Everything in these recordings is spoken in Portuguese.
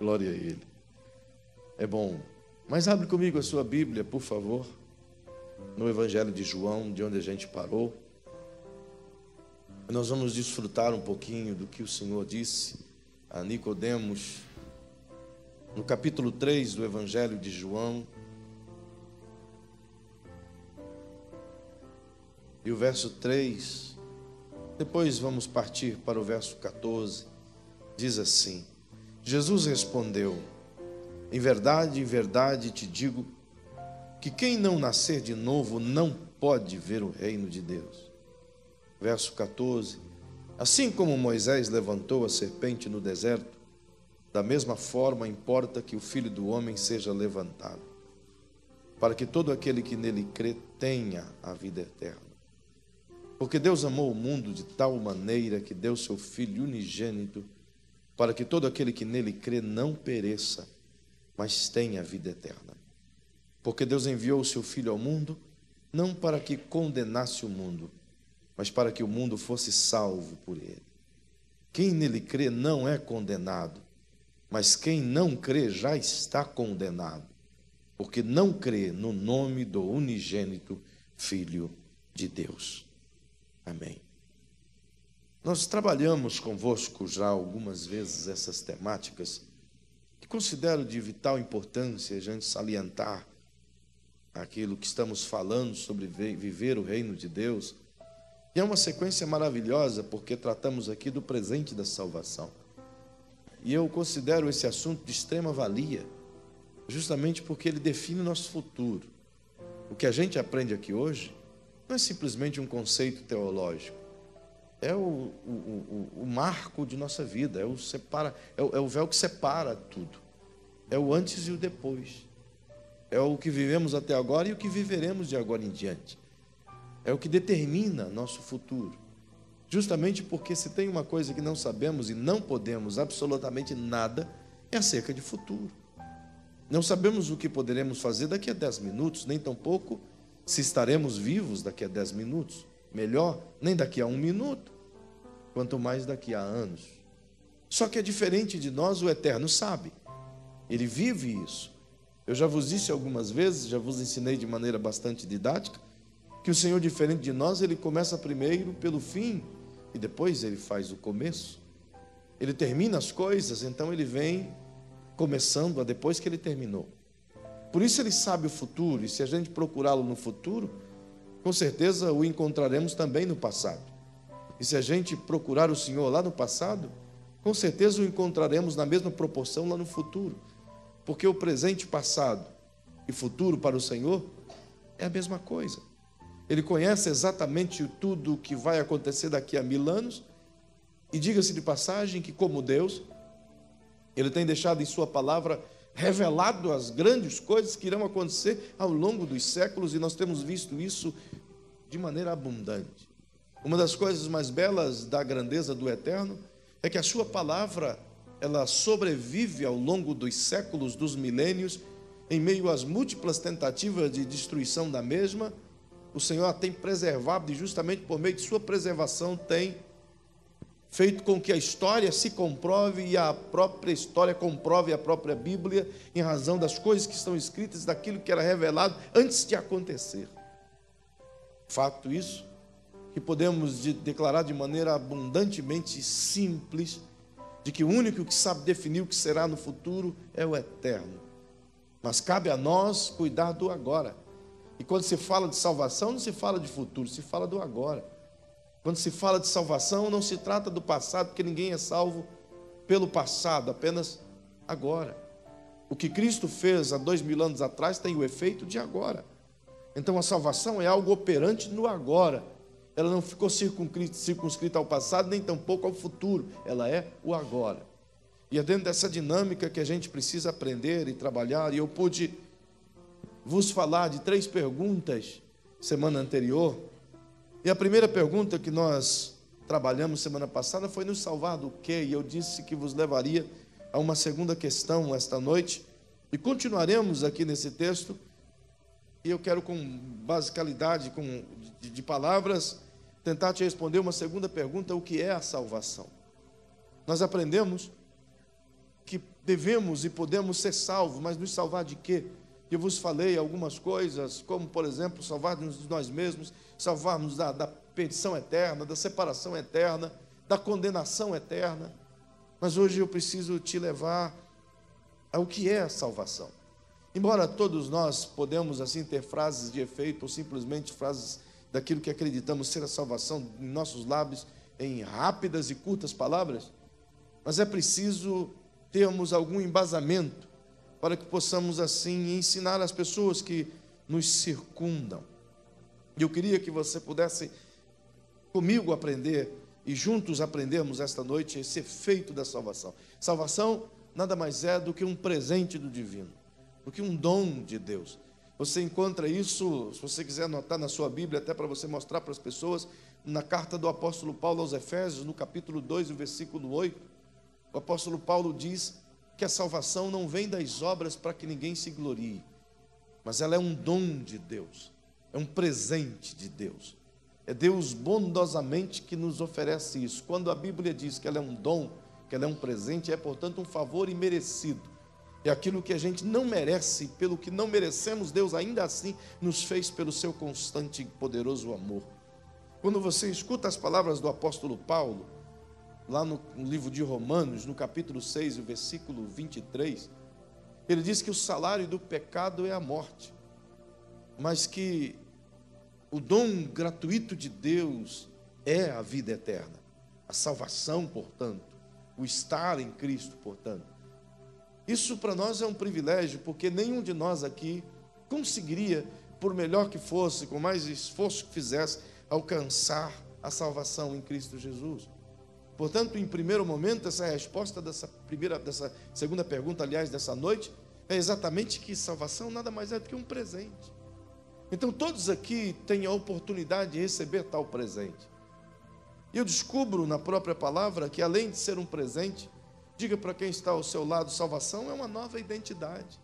Glória a Ele. É bom. Mas abre comigo a sua Bíblia, por favor, no Evangelho de João, de onde a gente parou. Nós vamos desfrutar um pouquinho do que o Senhor disse a Nicodemos, no capítulo 3 do Evangelho de João. E o verso 3, depois vamos partir para o verso 14, diz assim: Jesus respondeu: em verdade te digo, que quem não nascer de novo não pode ver o reino de Deus. Verso 14, assim como Moisés levantou a serpente no deserto, da mesma forma importa que o Filho do Homem seja levantado, para que todo aquele que nele crê tenha a vida eterna. Porque Deus amou o mundo de tal maneira que deu seu Filho unigênito, para que todo aquele que nele crê não pereça, mas tenha a vida eterna. Porque Deus enviou o seu Filho ao mundo, não para que condenasse o mundo, mas para que o mundo fosse salvo por ele. Quem nele crê não é condenado, mas quem não crê já está condenado, porque não crê no nome do unigênito Filho de Deus. Amém. Nós trabalhamos convosco já algumas vezes essas temáticas que considero de vital importância a gente salientar aquilo que estamos falando sobre viver o reino de Deus. E é uma sequência maravilhosa porque tratamos aqui do presente da salvação. E eu considero esse assunto de extrema valia, justamente porque ele define o nosso futuro. O que a gente aprende aqui hoje não é simplesmente um conceito teológico, é o marco de nossa vida, é o véu que separa tudo, é o antes e o depois, é o que vivemos até agora e o que viveremos de agora em diante, é o que determina nosso futuro, justamente porque se tem uma coisa que não sabemos e não podemos absolutamente nada, é acerca de futuro. Não sabemos o que poderemos fazer daqui a 10 minutos, nem tampouco se estaremos vivos daqui a 10 minutos, melhor, nem daqui a 1 minuto, quanto mais daqui a anos. Só que é diferente de nós, o Eterno sabe, Ele vive isso. Eu já vos disse algumas vezes, já vos ensinei de maneira bastante didática, que o Senhor, diferente de nós, Ele começa primeiro pelo fim, e depois Ele faz o começo. Ele termina as coisas, então Ele vem começando a depois que Ele terminou. Por isso Ele sabe o futuro, e se a gente procurá-lo no futuro, com certeza o encontraremos também no passado. E se a gente procurar o Senhor lá no passado, com certeza o encontraremos na mesma proporção lá no futuro. Porque o presente, passado e futuro para o Senhor é a mesma coisa. Ele conhece exatamente tudo o que vai acontecer daqui a 1000 anos, e diga-se de passagem que, como Deus, Ele tem deixado em sua palavra revelado as grandes coisas que irão acontecer ao longo dos séculos, e nós temos visto isso de maneira abundante. Uma das coisas mais belas da grandeza do Eterno é que a sua palavra, ela sobrevive ao longo dos séculos, dos milênios, em meio às múltiplas tentativas de destruição da mesma. O Senhor a tem preservado, e justamente por meio de sua preservação tem feito com que a história se comprove e a própria história comprove a própria Bíblia, em razão das coisas que estão escritas, daquilo que era revelado antes de acontecer. Fato isso, que podemos declarar de maneira abundantemente simples, de que o único que sabe definir o que será no futuro é o Eterno. Mas cabe a nós cuidar do agora. E quando se fala de salvação, não se fala de futuro, se fala do agora. Quando se fala de salvação, não se trata do passado, porque ninguém é salvo pelo passado, apenas agora. O que Cristo fez há 2000 anos atrás tem o efeito de agora. Então a salvação é algo operante no agora. Ela não ficou circunscrita ao passado, nem tampouco ao futuro. Ela é o agora. E é dentro dessa dinâmica que a gente precisa aprender e trabalhar. E eu pude vos falar de 3 perguntas semana anterior. E a primeira pergunta que nós trabalhamos semana passada foi nos salvar do quê? E eu disse que vos levaria a uma segunda questão esta noite. E continuaremos aqui nesse texto. E eu quero, com basicalidade de palavras, tentar te responder uma segunda pergunta: o que é a salvação? Nós aprendemos que devemos e podemos ser salvos, mas nos salvar de quê? Eu vos falei algumas coisas, como, por exemplo, salvar-nos de nós mesmos, salvar-nos da perdição eterna, da separação eterna, da condenação eterna. Mas hoje eu preciso te levar ao que é a salvação. Embora todos nós podemos assim ter frases de efeito, ou simplesmente frases daquilo que acreditamos ser a salvação em nossos lábios, em rápidas e curtas palavras, mas é preciso termos algum embasamento para que possamos assim ensinar as pessoas que nos circundam. E eu queria que você pudesse comigo aprender e juntos aprendermos esta noite esse efeito da salvação. Salvação nada mais é do que um presente do divino, do que um dom de Deus. Você encontra isso, se você quiser anotar na sua Bíblia, até para você mostrar para as pessoas, na carta do apóstolo Paulo aos Efésios, no capítulo 2, o versículo 8, o apóstolo Paulo diz que a salvação não vem das obras para que ninguém se glorie, mas ela é um dom de Deus, é um presente de Deus. É Deus bondosamente que nos oferece isso. Quando a Bíblia diz que ela é um dom, que ela é um presente, é portanto um favor imerecido. É aquilo que a gente não merece, pelo que não merecemos, Deus ainda assim nos fez pelo seu constante e poderoso amor. Quando você escuta as palavras do apóstolo Paulo, lá no livro de Romanos, no capítulo 6, o versículo 23, ele diz que o salário do pecado é a morte, mas que o dom gratuito de Deus é a vida eterna, a salvação, portanto, o estar em Cristo, portanto. Isso para nós é um privilégio, porque nenhum de nós aqui conseguiria, por melhor que fosse, com mais esforço que fizesse, alcançar a salvação em Cristo Jesus. Portanto, em primeiro momento, essa resposta dessa segunda pergunta, aliás, dessa noite, é exatamente que salvação nada mais é do que um presente. Então, todos aqui têm a oportunidade de receber tal presente. E eu descubro na própria palavra que, além de ser um presente, diga para quem está ao seu lado, salvação é uma nova identidade.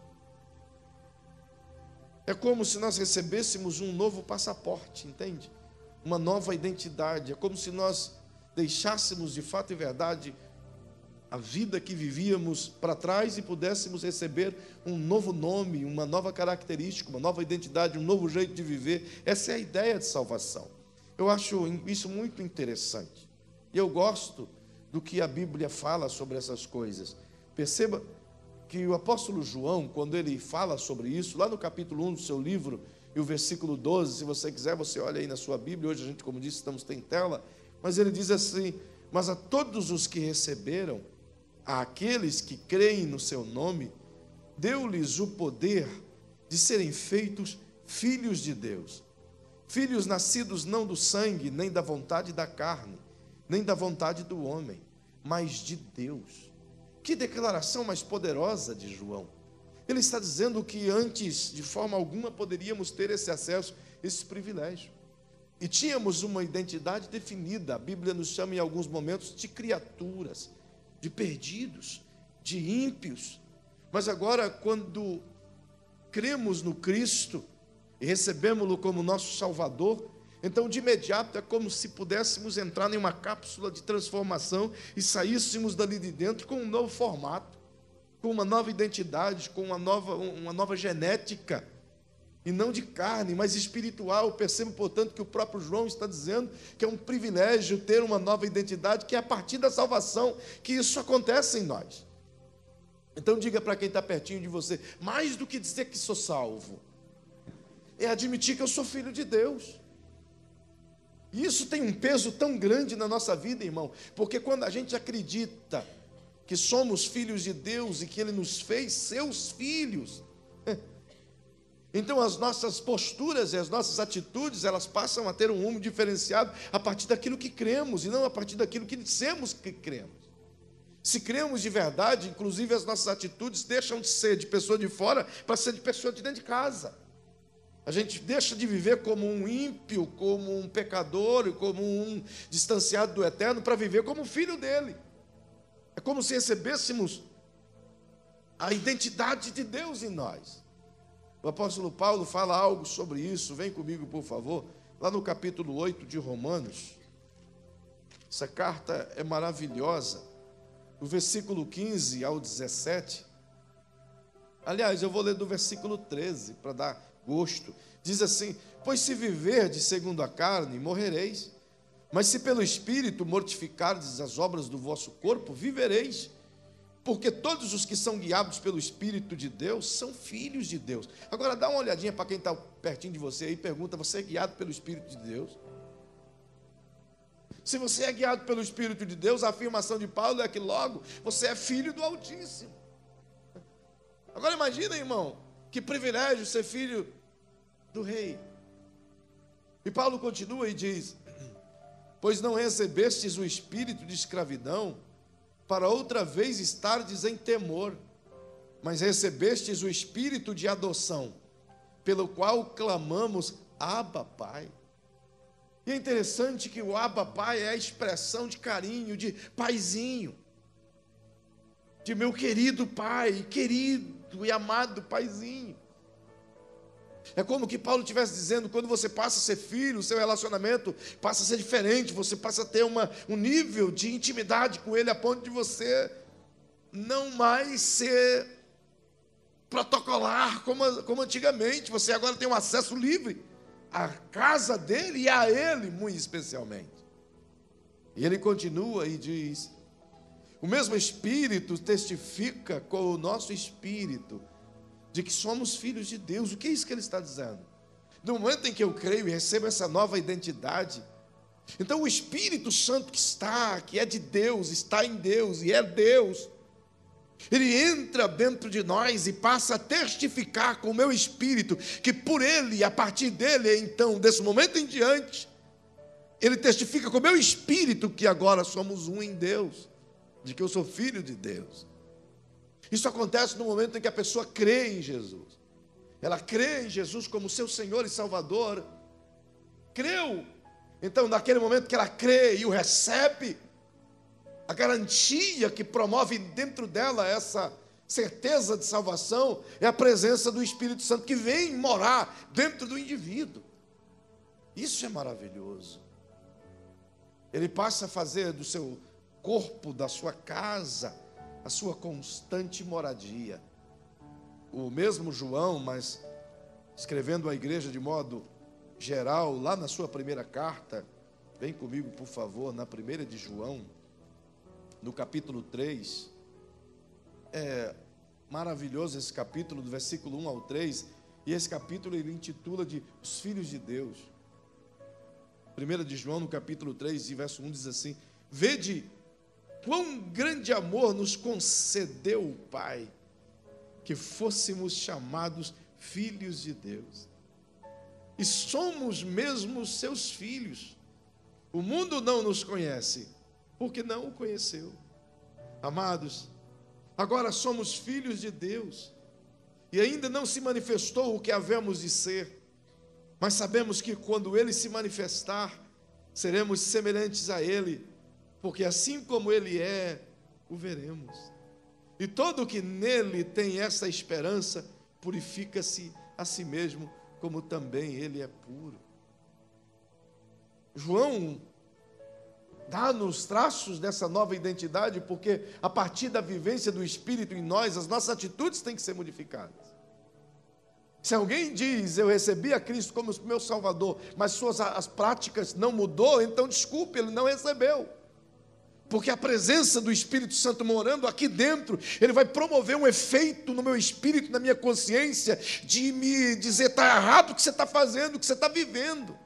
É como se nós recebêssemos um novo passaporte, entende? Uma nova identidade. É como se nós deixássemos de fato e verdade a vida que vivíamos para trás e pudéssemos receber um novo nome, uma nova característica, uma nova identidade, um novo jeito de viver. Essa é a ideia de salvação. Eu acho isso muito interessante. E eu gosto do que a Bíblia fala sobre essas coisas. Perceba que o apóstolo João, quando ele fala sobre isso, lá no capítulo 1 do seu livro, e o versículo 12, se você quiser, você olha aí na sua Bíblia. Hoje a gente, como disse, estamos em tela, mas ele diz assim: mas a todos os que receberam, àqueles que creem no seu nome, deu-lhes o poder de serem feitos filhos de Deus. Filhos nascidos não do sangue, nem da vontade da carne, nem da vontade do homem, mas de Deus. Que declaração mais poderosa de João. Ele está dizendo que antes, de forma alguma, poderíamos ter esse acesso, esse privilégio. E tínhamos uma identidade definida. A Bíblia nos chama em alguns momentos de criaturas, de perdidos, de ímpios. Mas agora, quando cremos no Cristo e recebemos-lo como nosso Salvador, então de imediato é como se pudéssemos entrar em uma cápsula de transformação e saíssemos dali de dentro com um novo formato, com uma nova identidade, com uma nova genética, e não de carne, mas espiritual. Percebo, portanto, que o próprio João está dizendo que é um privilégio ter uma nova identidade, que é a partir da salvação que isso acontece em nós. Então diga para quem está pertinho de você: mais do que dizer que sou salvo, é admitir que eu sou filho de Deus. E isso tem um peso tão grande na nossa vida, irmão, porque quando a gente acredita que somos filhos de Deus e que Ele nos fez seus filhos, então as nossas posturas e as nossas atitudes, elas passam a ter um rumo diferenciado a partir daquilo que cremos e não a partir daquilo que dissemos que cremos. Se cremos de verdade, inclusive as nossas atitudes deixam de ser de pessoa de fora para ser de pessoa de dentro de casa. A gente deixa de viver como um ímpio, como um pecador, como um distanciado do eterno, para viver como filho dele. É como se recebêssemos a identidade de Deus em nós. O apóstolo Paulo fala algo sobre isso. Vem comigo, por favor, lá no capítulo 8 de Romanos. Essa carta é maravilhosa. do versículo 15 ao 17. Aliás, eu vou ler do versículo 13, para dar gosto. Diz assim: pois se viverdes segundo a carne, morrereis. Mas se pelo Espírito mortificardes as obras do vosso corpo, vivereis. Porque todos os que são guiados pelo Espírito de Deus são filhos de Deus. Agora dá uma olhadinha para quem está pertinho de você aí e pergunta: você é guiado pelo Espírito de Deus? Se você é guiado pelo Espírito de Deus, a afirmação de Paulo é que logo você é filho do Altíssimo. Agora imagina, irmão, que privilégio ser filho do Rei. E Paulo continua e diz: pois não recebestes o espírito de escravidão, para outra vez estardes em temor, mas recebestes o espírito de adoção, pelo qual clamamos: Abba, Pai. E é interessante que o Abba, Pai, é a expressão de carinho, de paizinho, de meu querido pai, querido e amado paizinho. É como que Paulo estivesse dizendo: quando você passa a ser filho, o seu relacionamento passa a ser diferente, você passa a ter um nível de intimidade com ele, a ponto de você não mais ser protocolar como antigamente. Você agora tem um acesso livre à casa dele e a ele muito especialmente. E ele continua e diz: o mesmo Espírito testifica com o nosso espírito de que somos filhos de Deus. O que é isso que ele está dizendo? No momento em que eu creio e recebo essa nova identidade, então o Espírito Santo que é de Deus, está em Deus e é Deus, ele entra dentro de nós e passa a testificar com o meu espírito que por ele, a partir dele, então, desse momento em diante, ele testifica com o meu espírito que agora somos um em Deus, de que eu sou filho de Deus. Isso acontece no momento em que a pessoa crê em Jesus. Ela crê em Jesus como seu Senhor e Salvador. Creu. Então, naquele momento que ela crê e o recebe, a garantia que promove dentro dela essa certeza de salvação é a presença do Espírito Santo que vem morar dentro do indivíduo. Isso é maravilhoso. Ele passa a fazer do seu corpo, da sua casa, a sua constante moradia. O mesmo João, mas escrevendo à igreja de modo geral, lá na sua primeira carta, vem comigo por favor, na primeira de João, no capítulo 3, é maravilhoso esse capítulo, do versículo 1 ao 3, e esse capítulo ele intitula de Os Filhos de Deus. 1 de João, no capítulo 3, verso 1, diz assim: vede quão grande amor nos concedeu o Pai, que fôssemos chamados filhos de Deus. E somos mesmo seus filhos. O mundo não nos conhece, porque não o conheceu. Amados, agora somos filhos de Deus, e ainda não se manifestou o que havemos de ser, mas sabemos que quando Ele se manifestar, seremos semelhantes a Ele, porque assim como Ele é, o veremos. E todo que nele tem essa esperança, purifica-se a si mesmo, como também Ele é puro. João dá-nos traços dessa nova identidade, porque a partir da vivência do Espírito em nós, as nossas atitudes têm que ser modificadas. Se alguém diz: eu recebi a Cristo como meu Salvador, mas as práticas não mudou, então desculpe, ele não recebeu. Porque a presença do Espírito Santo morando aqui dentro, ele vai promover um efeito no meu espírito, na minha consciência, de me dizer: está errado o que você está fazendo, o que você está vivendo.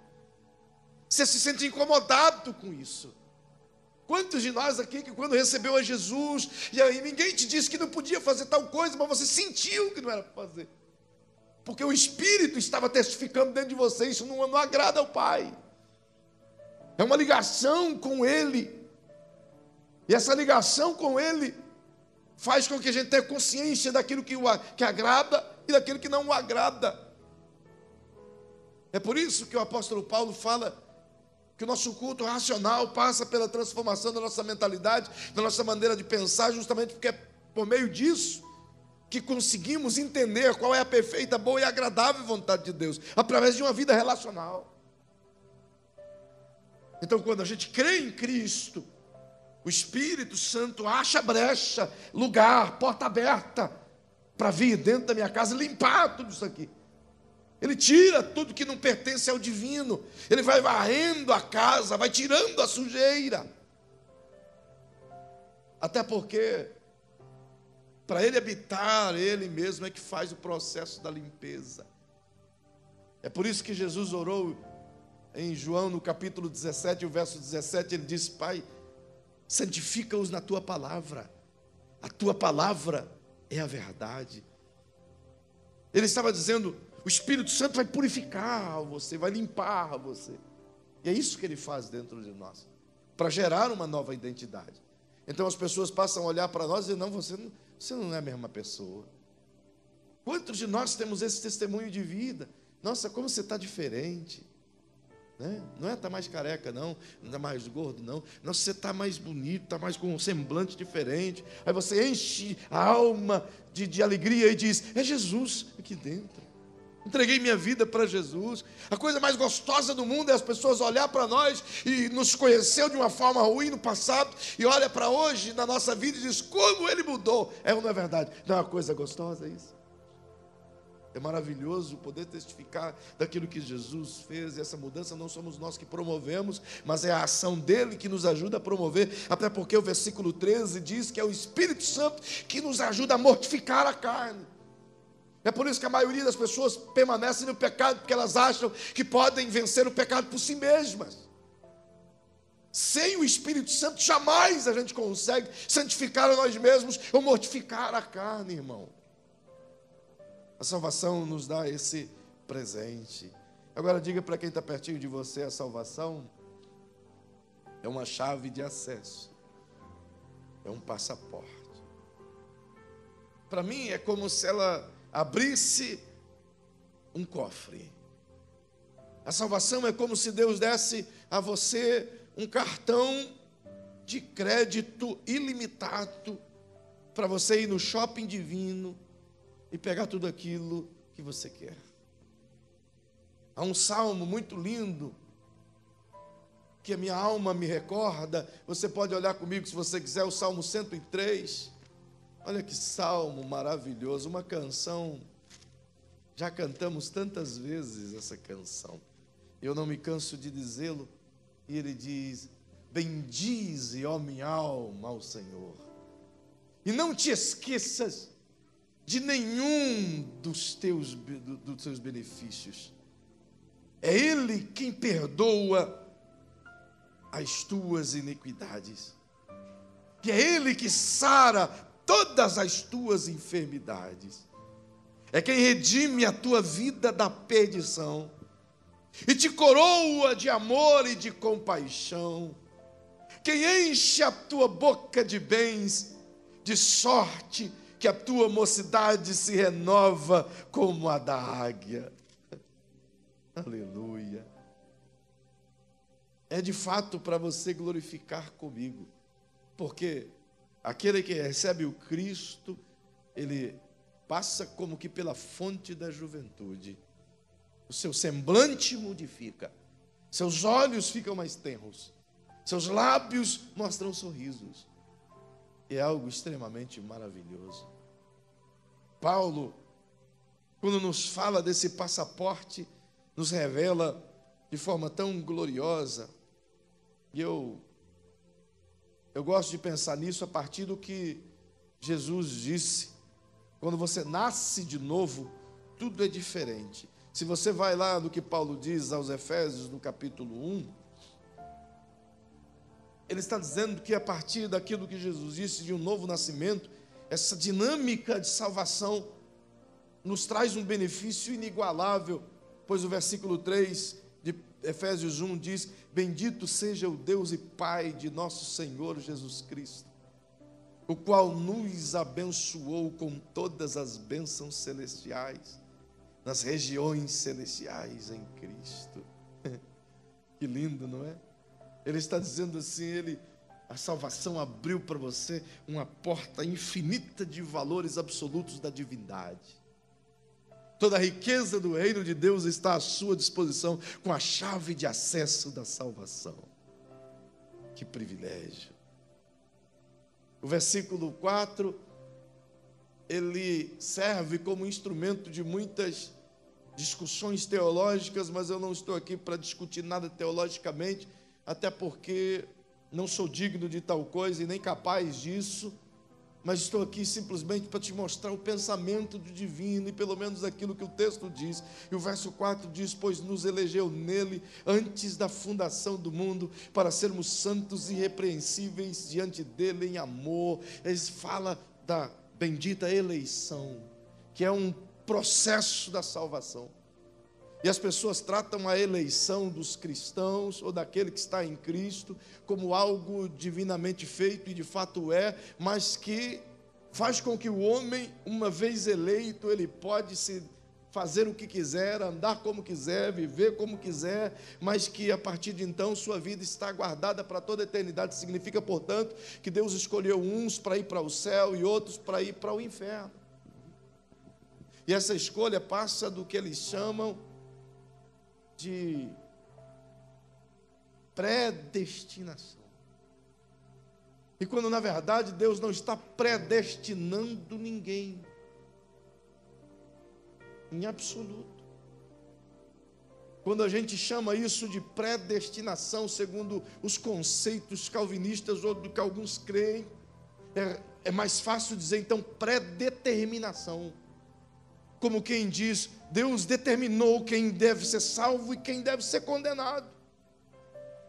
Você se sente incomodado com isso. Quantos de nós aqui que quando recebeu a Jesus, e aí ninguém te disse que não podia fazer tal coisa, mas você sentiu que não era para fazer, porque o Espírito estava testificando dentro de você: isso não agrada ao Pai. É uma ligação com Ele. E essa ligação com Ele faz com que a gente tenha consciência daquilo que agrada e daquilo que não o agrada. É por isso que o apóstolo Paulo fala que o nosso culto racional passa pela transformação da nossa mentalidade, da nossa maneira de pensar, justamente porque é por meio disso que conseguimos entender qual é a perfeita, boa e agradável vontade de Deus, através de uma vida relacional. Então, quando a gente crê em Cristo, O Espírito Santo acha brecha, lugar, porta aberta, para vir dentro da minha casa e limpar tudo isso aqui. Ele tira tudo que não pertence ao divino. Ele vai varrendo a casa, vai tirando a sujeira. Até porque, para ele habitar, ele mesmo é que faz o processo da limpeza. É por isso que Jesus orou em João, no capítulo 17, o verso 17, ele diz: Pai, santifica-os na tua palavra. A tua palavra é a verdade. Ele estava dizendo: o Espírito Santo vai purificar você, vai limpar você. E é isso que ele faz dentro de nós, para gerar uma nova identidade. Então as pessoas passam a olhar para nós e dizem: não, você não é a mesma pessoa. Quantos de nós temos esse testemunho de vida? Nossa, como você está diferente. Né? Não é estar mais careca, não está mais gordo, não. Nossa, você está mais bonito, está mais com um semblante diferente. Aí você enche a alma de alegria e diz: é Jesus aqui dentro. Entreguei minha vida para Jesus. A coisa mais gostosa do mundo é as pessoas olhar para nós e nos conheceu de uma forma ruim no passado e olha para hoje na nossa vida e diz: como ele mudou. É ou não é verdade? Não é uma coisa gostosa isso? É maravilhoso poder testificar daquilo que Jesus fez. E essa mudança não somos nós que promovemos, mas é a ação dele que nos ajuda a promover. Até porque o versículo 13 diz que é o Espírito Santo que nos ajuda a mortificar a carne. É por isso que a maioria das pessoas permanecem no pecado, porque elas acham que podem vencer o pecado por si mesmas. Sem o Espírito Santo, jamais a gente consegue santificar a nós mesmos ou mortificar a carne, irmão. A salvação nos dá esse presente. Agora diga para quem está pertinho de você: a salvação é uma chave de acesso, é um passaporte. Para mim é como se ela abrisse um cofre. A salvação é como se Deus desse a você um cartão de crédito ilimitado para você ir no shopping divino e pegar tudo aquilo que você quer. Há um salmo muito lindo que a minha alma me recorda. Você pode olhar comigo se você quiser, o Salmo 103. Olha que salmo maravilhoso, uma canção. Já cantamos tantas vezes essa canção. Eu não me canso de dizê-lo. E ele diz: bendize, ó minha alma, ao Senhor. E não te esqueças de nenhum dos seus benefícios. É Ele quem perdoa as tuas iniquidades. Que é Ele que sara todas as tuas enfermidades. É quem redime a tua vida da perdição e te coroa de amor e de compaixão. Quem enche a tua boca de bens, de sorte que a tua mocidade se renova como a da águia. Aleluia. É de fato para você glorificar comigo, porque aquele que recebe o Cristo, ele passa como que pela fonte da juventude. O seu semblante modifica, seus olhos ficam mais tenros, seus lábios mostram sorrisos. É algo extremamente maravilhoso. Paulo, quando nos fala desse passaporte, nos revela de forma tão gloriosa. E eu gosto de pensar nisso a partir do que Jesus disse. Quando você nasce de novo, tudo é diferente. Se você vai lá no que Paulo diz aos Efésios, no capítulo 1, ele está dizendo que a partir daquilo que Jesus disse de um novo nascimento, essa dinâmica de salvação nos traz um benefício inigualável, pois o versículo 3 de Efésios 1 diz: bendito seja o Deus e Pai de nosso Senhor Jesus Cristo, o qual nos abençoou com todas as bênçãos celestiais, nas regiões celestiais em Cristo. Que lindo, não é? Ele está dizendo assim, a salvação abriu para você uma porta infinita de valores absolutos da divindade. Toda a riqueza do reino de Deus está à sua disposição com a chave de acesso da salvação. Que privilégio! O versículo 4, ele serve como instrumento de muitas discussões teológicas, mas eu não estou aqui para discutir nada teologicamente, até porque não sou digno de tal coisa e nem capaz disso, mas estou aqui simplesmente para te mostrar o pensamento do divino, e pelo menos aquilo que o texto diz. E o verso 4 diz: pois nos elegeu nele antes da fundação do mundo, para sermos santos e irrepreensíveis diante dele em amor. Ele fala da bendita eleição, que é um processo da salvação. E as pessoas tratam a eleição dos cristãos, ou daquele que está em Cristo, como algo divinamente feito, e de fato é, mas que faz com que o homem, uma vez eleito, ele pode se fazer o que quiser, andar como quiser, viver como quiser, mas que a partir de então sua vida está guardada para toda a eternidade. Significa, portanto, que Deus escolheu uns para ir para o céu e outros para ir para o inferno. E essa escolha passa do que eles chamam de predestinação. E quando na verdade Deus não está predestinando ninguém, em absoluto. Quando a gente chama isso de predestinação, segundo os conceitos calvinistas ou do que alguns creem, é mais fácil dizer então predeterminação. Como quem diz, Deus determinou quem deve ser salvo e quem deve ser condenado.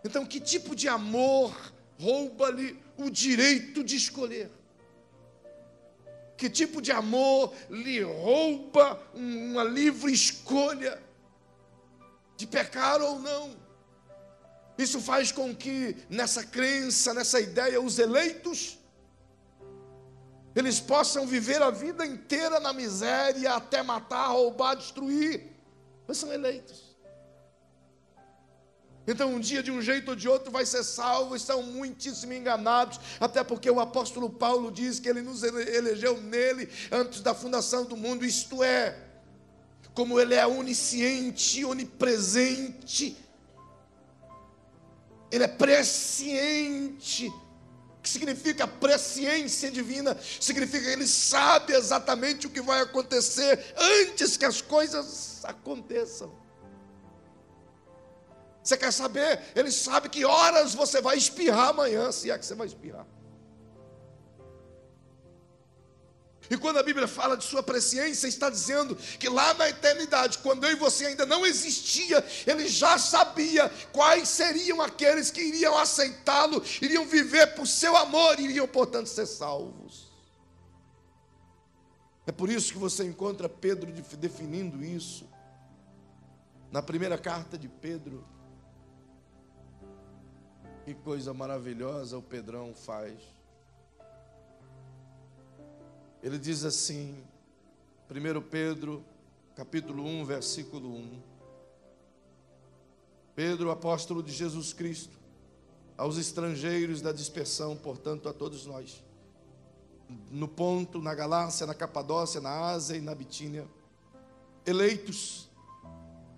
Então, que tipo de amor rouba-lhe o direito de escolher? Que tipo de amor lhe rouba uma livre escolha de pecar ou não? Isso faz com que, nessa crença, nessa ideia, os eleitos, eles possam viver a vida inteira na miséria, até matar, roubar, destruir, mas são eleitos. Então um dia de um jeito ou de outro vai ser salvo, e são muitíssimo enganados, até porque o apóstolo Paulo diz que ele nos elegeu nele antes da fundação do mundo, isto é, como ele é onisciente, onipresente, ele é presciente. Que significa presciência divina, significa que ele sabe exatamente o que vai acontecer antes que as coisas aconteçam. Você quer saber? Ele sabe que horas você vai espirrar amanhã, se é que você vai espirrar. E quando a Bíblia fala de sua presciência, está dizendo que lá na eternidade, quando eu e você ainda não existia, ele já sabia quais seriam aqueles que iriam aceitá-lo, iriam viver por seu amor, iriam, portanto, ser salvos. É por isso que você encontra Pedro definindo isso na primeira carta de Pedro. Que coisa maravilhosa o Pedrão faz. Ele diz assim, 1 Pedro, capítulo 1, versículo 1. Pedro, apóstolo de Jesus Cristo, aos estrangeiros da dispersão, portanto a todos nós, no Ponto, na Galácia, na Capadócia, na Ásia e na Bitínia, eleitos,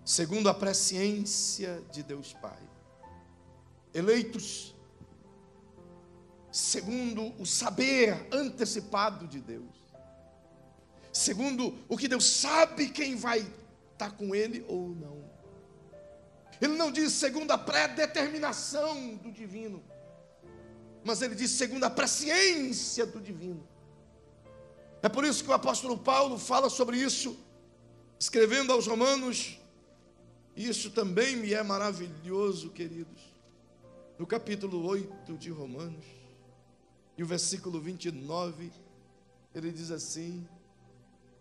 segundo a presciência de Deus Pai. Eleitos, segundo o saber antecipado de Deus, segundo o que Deus sabe quem vai estar com ele ou não. Ele não diz segundo a predeterminação do divino, mas ele diz segundo a presciência do divino. É por isso que o apóstolo Paulo fala sobre isso, escrevendo aos Romanos, e isso também me é maravilhoso, queridos. No capítulo 8 de Romanos, e o versículo 29, ele diz assim: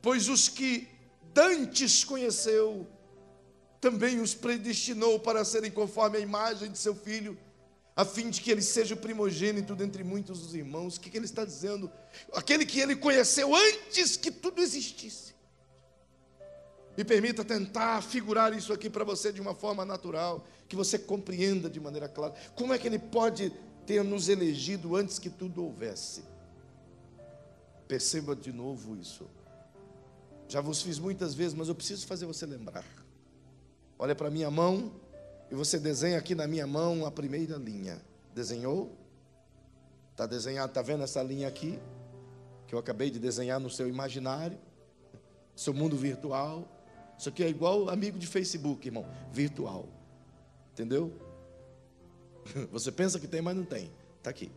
pois os que dantes conheceu, também os predestinou para serem conforme a imagem de seu Filho, a fim de que ele seja o primogênito dentre muitos dos irmãos. O que ele está dizendo? Aquele que ele conheceu antes que tudo existisse. Me permita tentar figurar isso aqui para você de uma forma natural, que você compreenda de maneira clara. Como é que ele pode ter nos elegido antes que tudo houvesse? Perceba de novo isso. Já vos fiz muitas vezes, mas eu preciso fazer você lembrar. Olha para a minha mão e você desenha aqui na minha mão a primeira linha. Desenhou? Está desenhado, está vendo essa linha aqui? Que eu acabei de desenhar no seu imaginário, seu mundo virtual. Isso aqui é igual amigo de Facebook, irmão, virtual. Entendeu? Você pensa que tem, mas não tem. Está aqui.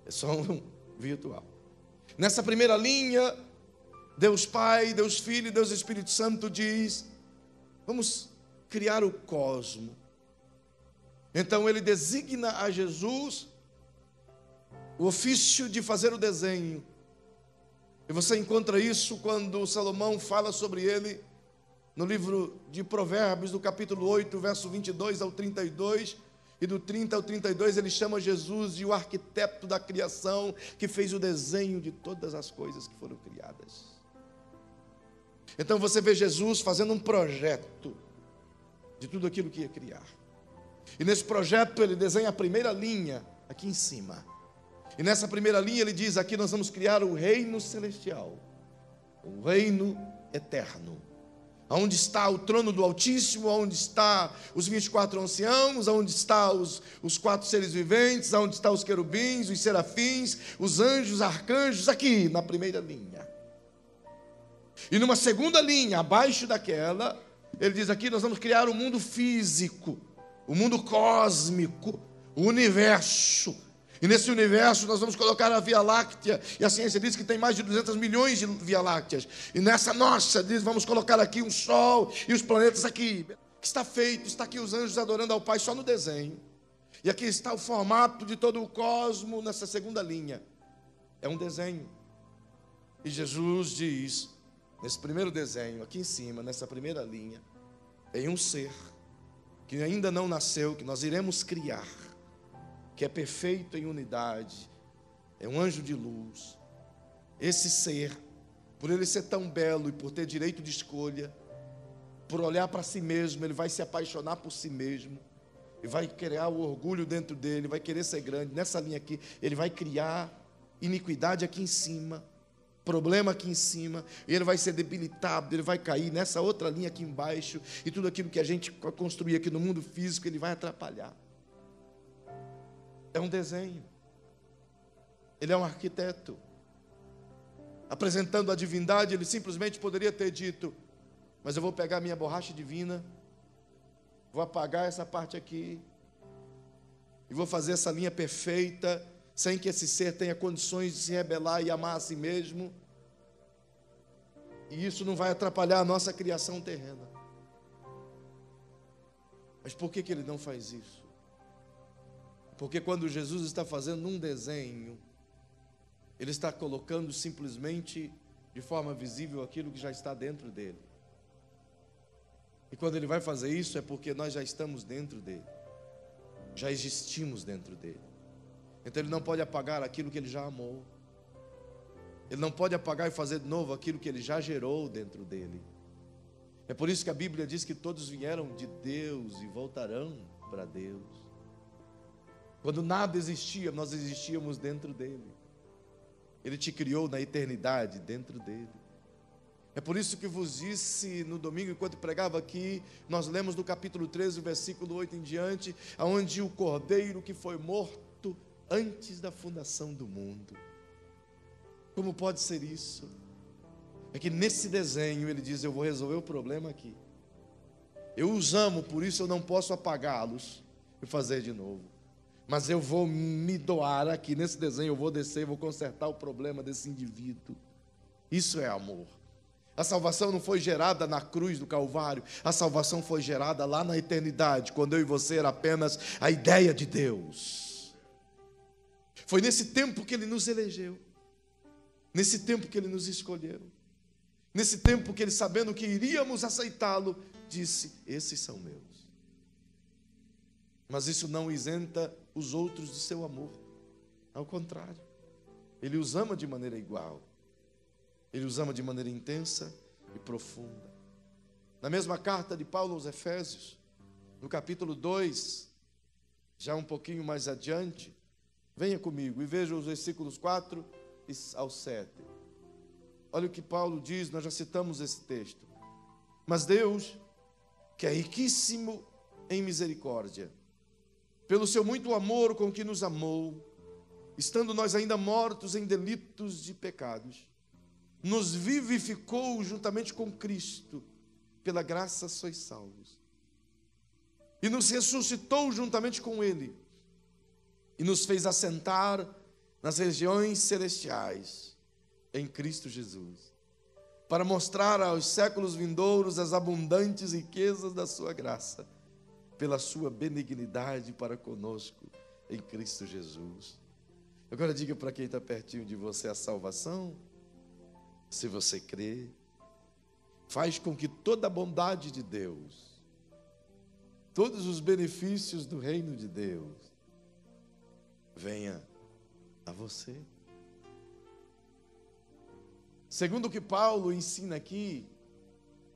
É só um virtual. Nessa primeira linha, Deus Pai, Deus Filho e Deus Espírito Santo diz: vamos criar o cosmo. Então ele designa a Jesus o ofício de fazer o desenho. E você encontra isso quando Salomão fala sobre ele no livro de Provérbios, do capítulo 8, verso 22 ao 32, e do 30 ao 32 ele chama Jesus de o arquiteto da criação, que fez o desenho de todas as coisas que foram criadas. Então você vê Jesus fazendo um projeto de tudo aquilo que ia criar. E nesse projeto ele desenha a primeira linha aqui em cima. E nessa primeira linha ele diz: aqui nós vamos criar o reino celestial, o reino eterno, onde está o trono do Altíssimo, onde está os 24 anciãos, onde está os 4 seres viventes, onde estão os querubins, os serafins, os anjos, os arcanjos, aqui na primeira linha. E numa segunda linha, abaixo daquela, ele diz: aqui nós vamos criar o mundo físico, o mundo cósmico, o universo. E nesse universo nós vamos colocar a Via Láctea, e a ciência diz que tem mais de 200 milhões de Via Lácteas. E nessa nossa, diz, vamos colocar aqui um sol e os planetas aqui. Que está feito, está aqui os anjos adorando ao Pai só no desenho. E aqui está o formato de todo o cosmo nessa segunda linha. É um desenho. E Jesus diz, nesse primeiro desenho, aqui em cima, nessa primeira linha, tem um ser que ainda não nasceu, que nós iremos criar, que é perfeito em unidade, é um anjo de luz. Esse ser, por ele ser tão belo e por ter direito de escolha, por olhar para si mesmo, ele vai se apaixonar por si mesmo, e vai criar o orgulho dentro dele, vai querer ser grande. Nessa linha aqui, ele vai criar iniquidade aqui em cima, problema aqui em cima, e ele vai ser debilitado, ele vai cair nessa outra linha aqui embaixo, e tudo aquilo que a gente construir aqui no mundo físico, ele vai atrapalhar. É um desenho. Ele é um arquiteto. Apresentando a divindade, ele simplesmente poderia ter dito: mas eu vou pegar minha borracha divina, vou apagar essa parte aqui, e vou fazer essa linha perfeita, sem que esse ser tenha condições de se rebelar e amar a si mesmo. E isso não vai atrapalhar a nossa criação terrena. Mas por que ele não faz isso? Porque quando Jesus está fazendo um desenho, ele está colocando simplesmente de forma visível aquilo que já está dentro dele. E quando ele vai fazer isso é porque nós já estamos dentro dele, já existimos dentro dele. Então ele não pode apagar aquilo que ele já amou, ele não pode apagar e fazer de novo aquilo que ele já gerou dentro dele. É por isso que a Bíblia diz que todos vieram de Deus e voltarão para Deus. Quando nada existia, nós existíamos dentro dele. Ele te criou na eternidade dentro dele. É por isso que vos disse no domingo, enquanto pregava aqui, nós lemos do capítulo 13, versículo 8 em diante, onde o cordeiro que foi morto antes da fundação do mundo. Como pode ser isso? É que nesse desenho ele diz: eu vou resolver o problema aqui. Eu os amo, por isso eu não posso apagá-los e fazer de novo. Mas eu vou me doar aqui nesse desenho, eu vou descer e vou consertar o problema desse indivíduo. Isso é amor. A salvação não foi gerada na cruz do Calvário, a salvação foi gerada lá na eternidade, quando eu e você era apenas a ideia de Deus. Foi nesse tempo que ele nos elegeu, nesse tempo que ele nos escolheu, nesse tempo que ele, sabendo que iríamos aceitá-lo, disse: esses são meus. Mas isso não isenta os outros do seu amor. Ao contrário, ele os ama de maneira igual. Ele os ama de maneira intensa e profunda. Na mesma carta de Paulo aos Efésios, no capítulo 2, já um pouquinho mais adiante, venha comigo e veja os versículos 4 ao 7. Olha o que Paulo diz, nós já citamos esse texto. Mas Deus, que é riquíssimo em misericórdia, pelo seu muito amor com que nos amou, estando nós ainda mortos em delitos e pecados, nos vivificou juntamente com Cristo, pela graça sois salvos. E nos ressuscitou juntamente com Ele, e nos fez assentar nas regiões celestiais, em Cristo Jesus, para mostrar aos séculos vindouros as abundantes riquezas da sua graça, pela sua benignidade para conosco, em Cristo Jesus. Agora diga para quem está pertinho de você: a salvação, se você crê, faz com que toda a bondade de Deus, todos os benefícios do reino de Deus, venha a você. Segundo o que Paulo ensina aqui,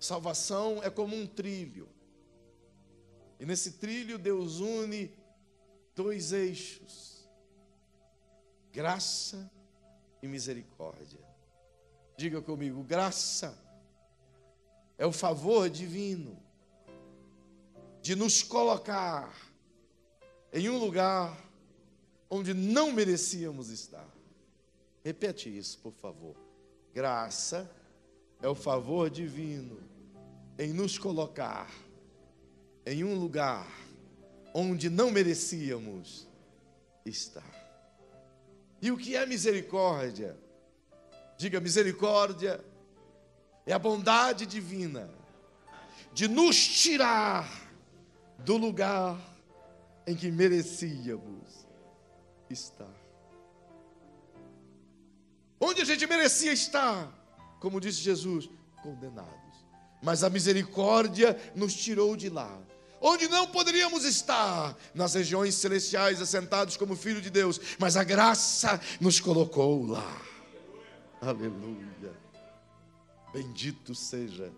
salvação é como um trilho. E nesse trilho Deus une dois eixos: graça e misericórdia. Diga comigo: graça é o favor divino de nos colocar em um lugar onde não merecíamos estar. Repete isso, por favor. Graça é o favor divino em nos colocar em um lugar onde não merecíamos estar. E o que é misericórdia? Diga: misericórdia é a bondade divina de nos tirar do lugar em que merecíamos estar. Onde a gente merecia estar, como disse Jesus, condenados. Mas a misericórdia nos tirou de lá, onde não poderíamos estar, nas regiões celestiais, assentados como filho de Deus, mas a graça nos colocou lá. Aleluia. Bendito seja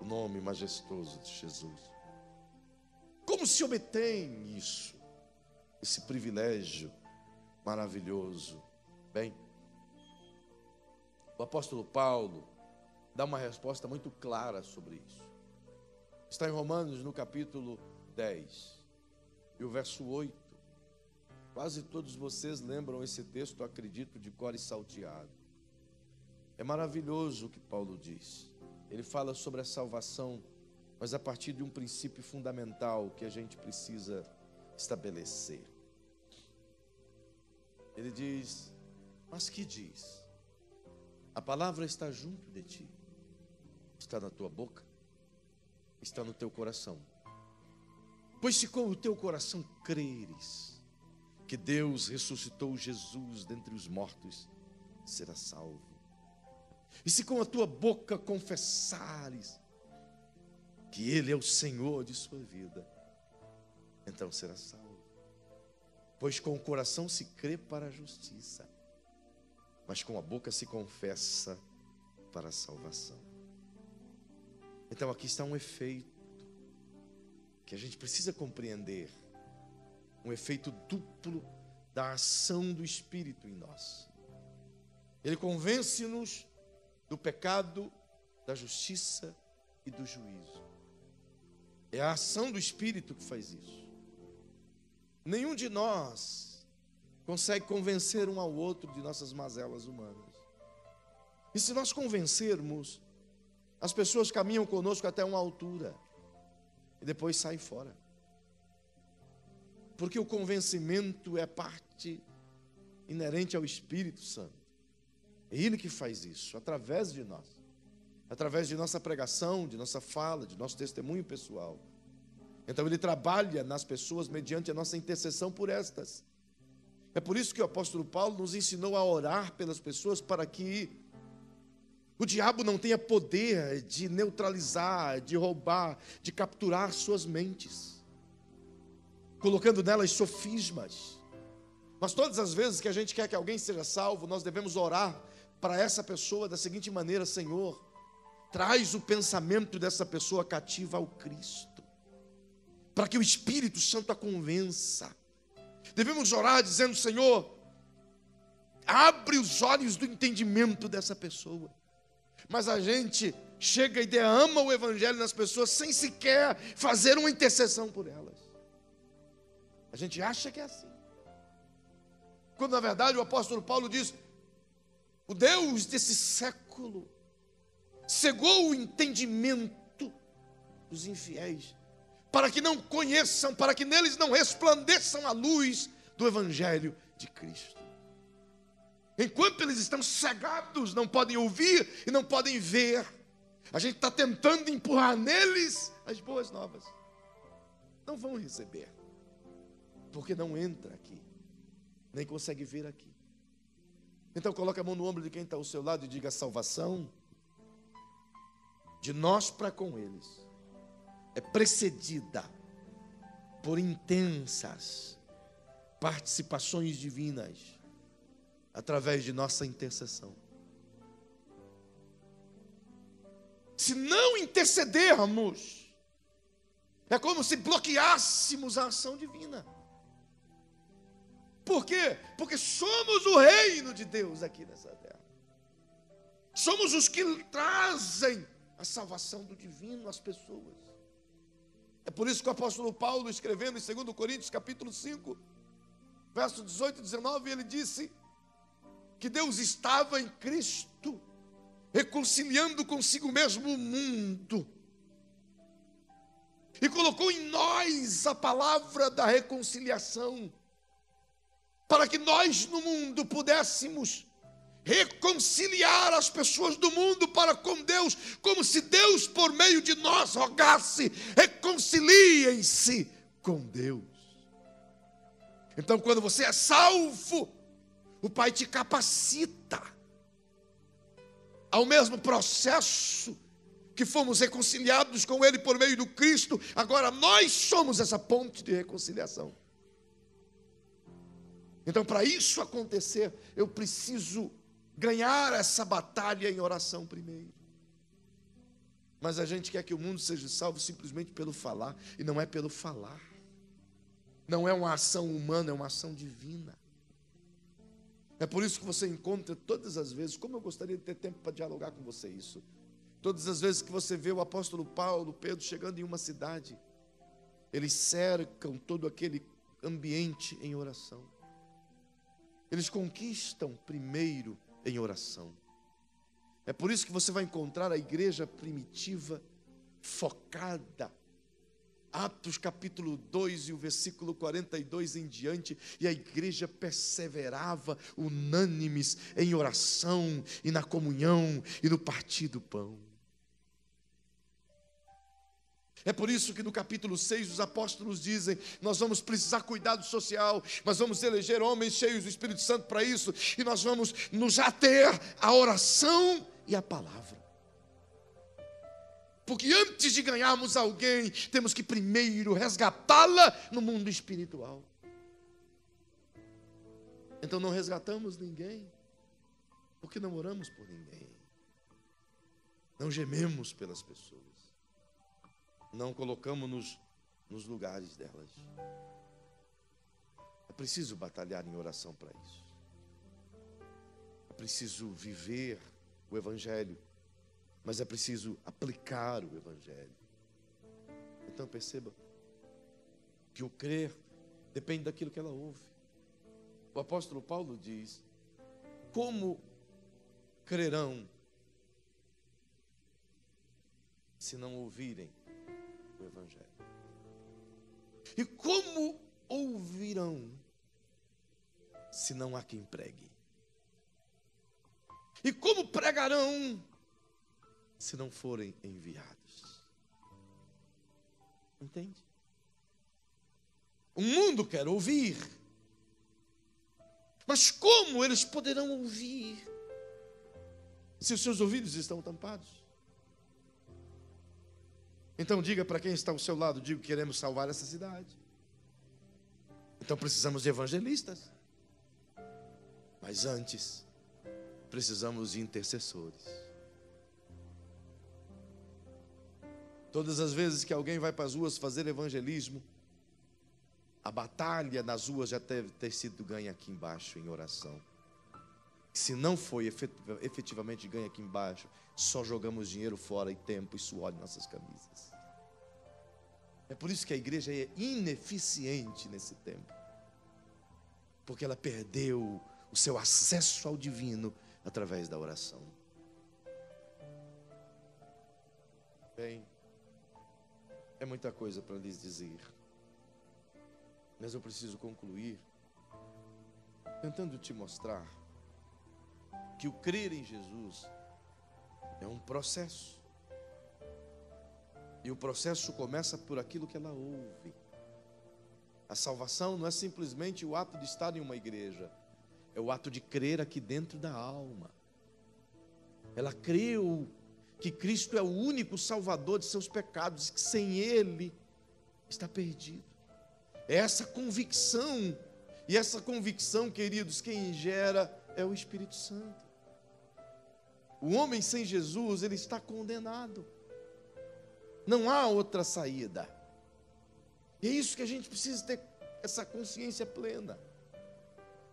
o nome majestoso de Jesus. Como se obtém isso, esse privilégio maravilhoso? Bem, o apóstolo Paulo dá uma resposta muito clara sobre isso. Está em Romanos, no capítulo 10, e o verso 8. Quase todos vocês lembram esse texto, acredito, de cor e salteado. É maravilhoso o que Paulo diz. Ele fala sobre a salvação, mas a partir de um princípio fundamental que a gente precisa estabelecer. Ele diz: mas que diz? A palavra está junto de ti, está na tua boca, está no teu coração. Pois se com o teu coração creres que Deus ressuscitou Jesus dentre os mortos, serás salvo. E se com a tua boca confessares que Ele é o Senhor de sua vida, então serás salvo. Pois com o coração se crê para a justiça, mas com a boca se confessa para a salvação. Então aqui está um efeito que a gente precisa compreender, um efeito duplo da ação do Espírito em nós. Ele convence-nos do pecado, da justiça e do juízo. É a ação do Espírito que faz isso. Nenhum de nós consegue convencer um ao outro de nossas mazelas humanas. E se nós convencermos, as pessoas caminham conosco até uma altura e depois saem fora. Porque o convencimento é parte inerente ao Espírito Santo. É Ele que faz isso, através de nós. Através de nossa pregação, de nossa fala, de nosso testemunho pessoal. Então Ele trabalha nas pessoas mediante a nossa intercessão por estas. É por isso que o apóstolo Paulo nos ensinou a orar pelas pessoas, para que o diabo não tenha poder de neutralizar, de roubar, de capturar suas mentes, colocando nelas sofismas. Mas todas as vezes que a gente quer que alguém seja salvo, nós devemos orar para essa pessoa da seguinte maneira: Senhor, traz o pensamento dessa pessoa cativa ao Cristo, para que o Espírito Santo a convença. Devemos orar dizendo: Senhor, abre os olhos do entendimento dessa pessoa. Mas a gente chega e derrama o Evangelho nas pessoas sem sequer fazer uma intercessão por elas. A gente acha que é assim. Quando na verdade o apóstolo Paulo diz: o Deus desse século cegou o entendimento dos infiéis, para que não conheçam, para que neles não resplandeçam a luz do Evangelho de Cristo. Enquanto eles estão cegados, não podem ouvir e não podem ver, a gente está tentando empurrar neles as boas novas. Não vão receber, porque não entra aqui, nem consegue ver aqui. Então coloque a mão no ombro de quem está ao seu lado e diga: a salvação de nós para com eles é precedida por intensas participações divinas através de nossa intercessão. Se não intercedermos, é como se bloqueássemos a ação divina. Por quê? Porque somos o reino de Deus aqui nessa terra. Somos os que trazem a salvação do divino às pessoas. É por isso que o apóstolo Paulo, escrevendo em 2 Coríntios capítulo 5, versos 18 e 19, ele disse que Deus estava em Cristo, reconciliando consigo mesmo o mundo, e colocou em nós a palavra da reconciliação, para que nós no mundo pudéssemos reconciliar as pessoas do mundo para com Deus, como se Deus por meio de nós rogasse: reconciliem-se com Deus. Então, quando você é salvo, o Pai te capacita ao mesmo processo que fomos reconciliados com Ele por meio do Cristo. Agora nós somos essa ponte de reconciliação. Então, para isso acontecer, eu preciso ganhar essa batalha em oração primeiro. Mas a gente quer que o mundo seja salvo simplesmente pelo falar, e não é pelo falar. Não é uma ação humana, é uma ação divina. É por isso que você encontra todas as vezes, como eu gostaria de ter tempo para dialogar com você isso, todas as vezes que você vê o apóstolo Paulo, Pedro chegando em uma cidade, eles cercam todo aquele ambiente em oração. Eles conquistam primeiro em oração. É por isso que você vai encontrar a igreja primitiva focada. Atos capítulo 2 e o versículo 42 em diante, e a igreja perseverava unânimes em oração e na comunhão e no partir do pão. É por isso que no capítulo 6 os apóstolos dizem: nós vamos precisar cuidado social, nós vamos eleger homens cheios do Espírito Santo para isso, e nós vamos nos ater à oração e à palavra. Porque antes de ganharmos alguém, temos que primeiro resgatá-la no mundo espiritual. Então não resgatamos ninguém, porque não oramos por ninguém, não gememos pelas pessoas, não colocamos-nos nos lugares delas. É preciso batalhar em oração para isso. É preciso viver o Evangelho, mas é preciso aplicar o Evangelho. Então perceba que o crer depende daquilo que ela ouve. O apóstolo Paulo diz: como crerão se não ouvirem o Evangelho? E como ouvirão se não há quem pregue? E como pregarão se não forem enviados? Entende? O mundo quer ouvir, mas como eles poderão ouvir se os seus ouvidos estão tampados? Então diga para quem está ao seu lado: digo, queremos salvar essa cidade, então precisamos de evangelistas, mas antes precisamos de intercessores. Todas as vezes que alguém vai para as ruas fazer evangelismo, a batalha nas ruas já deve ter sido ganha aqui embaixo em oração. Se não foi efetivamente ganha aqui embaixo, só jogamos dinheiro fora e tempo e suor em nossas camisas. É por isso que a igreja é ineficiente nesse tempo, porque ela perdeu o seu acesso ao divino através da oração. Bem, é muita coisa para lhes dizer, mas eu preciso concluir tentando te mostrar que o crer em Jesus é um processo. E o processo começa por aquilo que ela ouve. A salvação não é simplesmente o ato de estar em uma igreja, é o ato de crer aqui dentro da alma. Ela creu que Cristo é o único salvador de seus pecados, e que sem Ele está perdido. É essa convicção, e essa convicção, queridos, quem gera é o Espírito Santo. O homem sem Jesus, ele está condenado. Não há outra saída. E é isso que a gente precisa ter, essa consciência plena.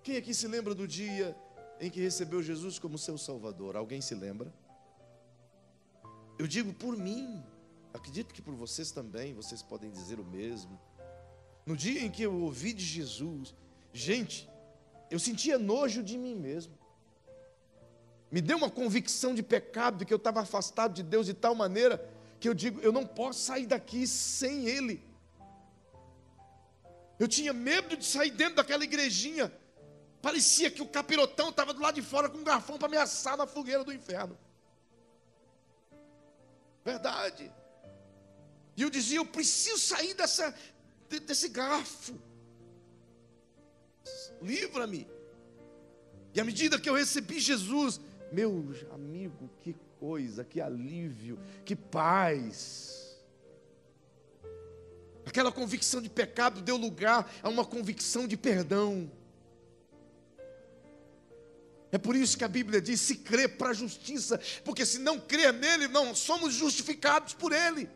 Quem aqui se lembra do dia em que recebeu Jesus como seu Salvador? Alguém se lembra? Eu digo por mim, acredito que por vocês também, vocês podem dizer o mesmo. No dia em que eu ouvi de Jesus, gente, eu sentia nojo de mim mesmo. Me deu uma convicção de pecado, de que eu estava afastado de Deus de tal maneira que eu digo, eu não posso sair daqui sem Ele. Eu tinha medo de sair dentro daquela igrejinha. Parecia que o capirotão estava do lado de fora com um garfão para me assar na fogueira do inferno. Verdade. E eu dizia, eu preciso sair desse garfo. Livra-me. E à medida que eu recebi Jesus, meu amigo, que coisa, que alívio, que paz. Aquela convicção de pecado deu lugar a uma convicção de perdão. É por isso que a Bíblia diz, se crê para a justiça, porque se não crer nele, não somos justificados por ele.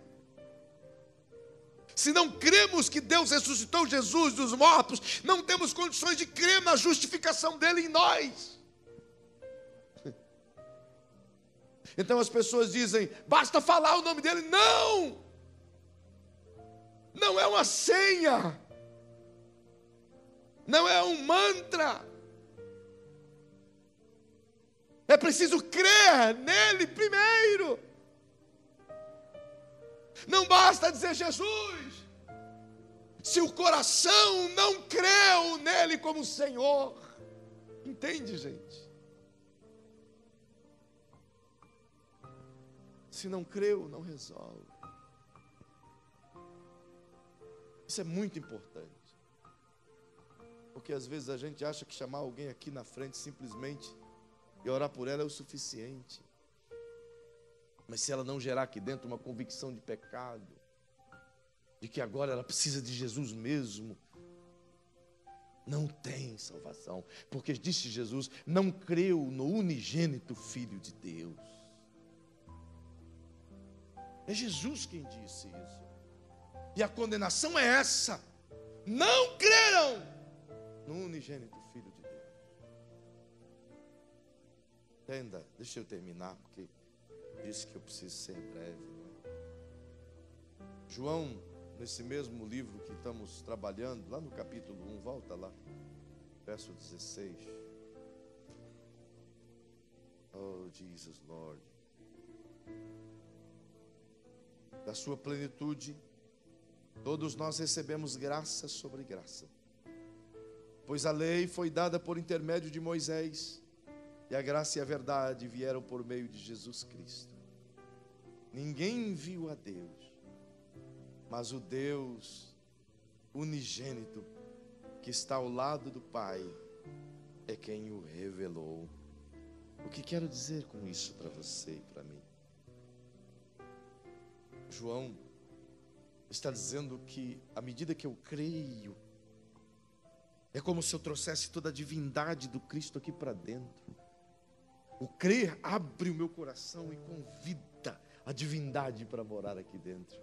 Se não cremos que Deus ressuscitou Jesus dos mortos, não temos condições de crer na justificação dele em nós. Então as pessoas dizem, basta falar o nome dele. Não! Não é uma senha, não é um mantra. É preciso crer nele primeiro. Não basta dizer Jesus, se o coração não creu nele como Senhor. Entende, gente? Se não creu, não resolve. Isso é muito importante. Porque às vezes a gente acha que chamar alguém aqui na frente simplesmente e orar por ela é o suficiente. Mas se ela não gerar aqui dentro uma convicção de pecado, de que agora ela precisa de Jesus mesmo, não tem salvação. Porque disse Jesus, não creu no unigênito Filho de Deus. É Jesus quem disse isso. E a condenação é essa: não creram no unigênito Filho de Deus. Entenda, deixa eu terminar, porque disse que eu preciso ser breve, né? João, nesse mesmo livro que estamos trabalhando, lá no capítulo 1, volta lá, verso 16. Oh, Jesus, Lord. Da sua plenitude, todos nós recebemos graça sobre graça. Pois a lei foi dada por intermédio de Moisés, e a graça e a verdade vieram por meio de Jesus Cristo. Ninguém viu a Deus, mas o Deus unigênito, que está ao lado do Pai, é quem o revelou. O que quero dizer com isso para você e para mim? João está dizendo que, à medida que eu creio, é como se eu trouxesse toda a divindade do Cristo aqui para dentro. O crer abre o meu coração e convida a divindade para morar aqui dentro.